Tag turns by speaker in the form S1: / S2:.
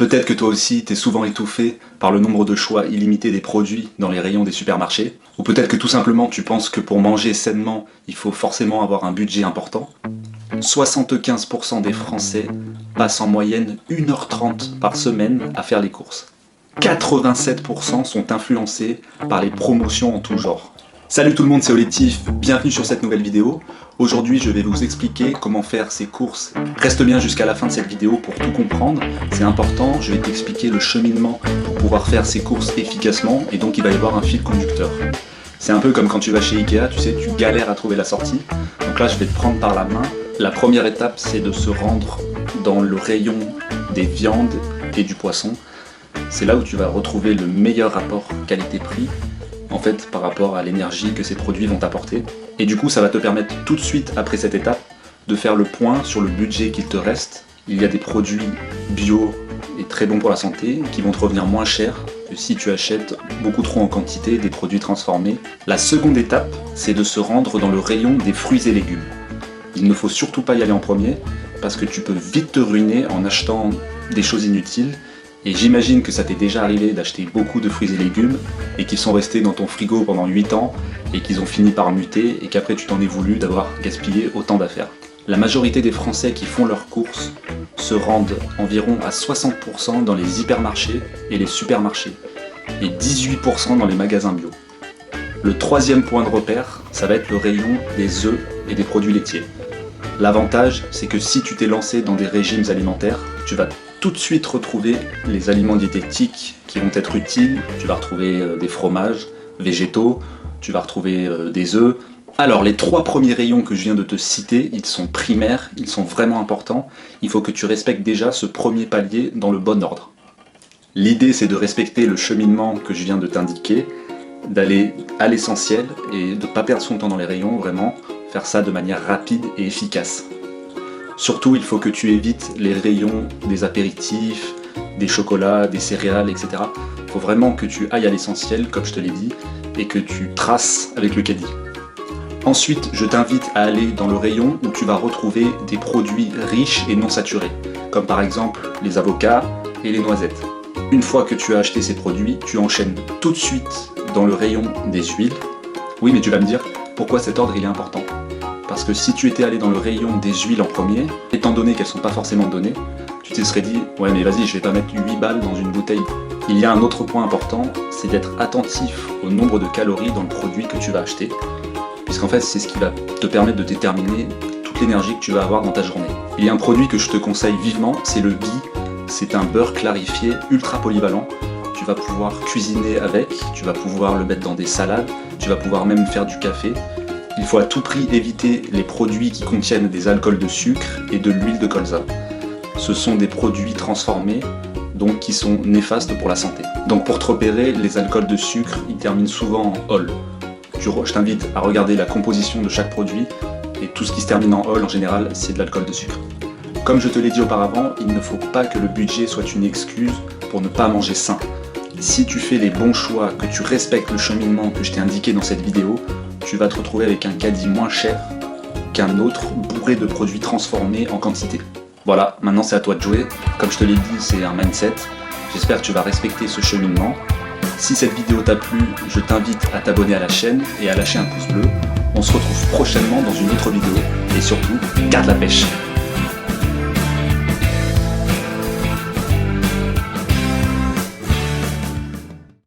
S1: Peut-être que toi aussi, t'es souvent étouffé par le nombre de choix illimités des produits dans les rayons des supermarchés. Ou peut-être que tout simplement tu penses que pour manger sainement, il faut forcément avoir un budget important. 75% des Français passent en moyenne 1h30 par semaine à faire les courses. 87% sont influencés par les promotions en tout genre. Salut tout le monde, c'est Olétif, bienvenue sur cette nouvelle vidéo. Aujourd'hui je vais vous expliquer comment faire ces courses. Reste bien jusqu'à la fin de cette vidéo pour tout comprendre, c'est important, je vais t'expliquer le cheminement pour pouvoir faire ces courses efficacement et donc il va y avoir un fil conducteur. C'est un peu comme quand tu vas chez Ikea, tu sais, tu galères à trouver la sortie. Donc là je vais te prendre par la main. La première étape c'est de se rendre dans le rayon des viandes et du poisson. C'est là où tu vas retrouver le meilleur rapport qualité-prix en fait par rapport à l'énergie que ces produits vont t'apporter. Et du coup ça va te permettre tout de suite après cette étape de faire le point sur le budget qu'il te reste. Il y a des produits bio et très bons pour la santé qui vont te revenir moins cher que si tu achètes beaucoup trop en quantité des produits transformés. La seconde étape c'est de se rendre dans le rayon des fruits et légumes. Il ne faut surtout pas y aller en premier parce que tu peux vite te ruiner en achetant des choses inutiles. Et j'imagine que ça t'est déjà arrivé d'acheter beaucoup de fruits et légumes et qu'ils sont restés dans ton frigo pendant 8 ans et qu'ils ont fini par muter et qu'après tu t'en es voulu d'avoir gaspillé autant d'affaires. La majorité des Français qui font leurs courses se rendent environ à 60% dans les hypermarchés et les supermarchés et 18% dans les magasins bio. Le troisième point de repère, ça va être le rayon des œufs et des produits laitiers. L'avantage, c'est que si tu t'es lancé dans des régimes alimentaires, tu vas tout de suite retrouver les aliments diététiques qui vont être utiles. Tu vas retrouver des fromages végétaux, tu vas retrouver des œufs. Alors les 3 premiers rayons que je viens de te citer, ils sont primaires, ils sont vraiment importants. Il faut que tu respectes déjà ce premier palier dans le bon ordre. L'idée c'est de respecter le cheminement que je viens de t'indiquer, d'aller à l'essentiel et de ne pas perdre son temps dans les rayons, vraiment faire ça de manière rapide et efficace. Surtout, il faut que tu évites les rayons des apéritifs, des chocolats, des céréales, etc. Il faut vraiment que tu ailles à l'essentiel, comme je te l'ai dit, et que tu traces avec le caddie. Ensuite, je t'invite à aller dans le rayon où tu vas retrouver des produits riches et non saturés, comme par exemple les avocats et les noisettes. Une fois que tu as acheté ces produits, tu enchaînes tout de suite dans le rayon des huiles. Oui, mais tu vas me dire, pourquoi cet ordre il est important ? Parce que si tu étais allé dans le rayon des huiles en premier, étant donné qu'elles ne sont pas forcément données, tu te serais dit « ouais mais vas-y, je vais pas mettre 8 balles dans une bouteille ». Il y a un autre point important, c'est d'être attentif au nombre de calories dans le produit que tu vas acheter, puisqu'en fait c'est ce qui va te permettre de déterminer toute l'énergie que tu vas avoir dans ta journée. Il y a un produit que je te conseille vivement, c'est le ghee. C'est un beurre clarifié ultra polyvalent. Tu vas pouvoir cuisiner avec, tu vas pouvoir le mettre dans des salades, tu vas pouvoir même faire du café. Il faut à tout prix éviter les produits qui contiennent des alcools de sucre et de l'huile de colza. Ce sont des produits transformés, donc qui sont néfastes pour la santé. Donc pour te repérer, les alcools de sucre, ils terminent souvent en ol. Je t'invite à regarder la composition de chaque produit, et tout ce qui se termine en ol en général, c'est de l'alcool de sucre. Comme je te l'ai dit auparavant, il ne faut pas que le budget soit une excuse pour ne pas manger sain. Si tu fais les bons choix, que tu respectes le cheminement que je t'ai indiqué dans cette vidéo, tu vas te retrouver avec un caddie moins cher qu'un autre bourré de produits transformés en quantité. Voilà, maintenant c'est à toi de jouer. Comme je te l'ai dit, c'est un mindset. J'espère que tu vas respecter ce cheminement. Si cette vidéo t'a plu, je t'invite à t'abonner à la chaîne et à lâcher un pouce bleu. On se retrouve prochainement dans une autre vidéo. Et surtout, garde la pêche!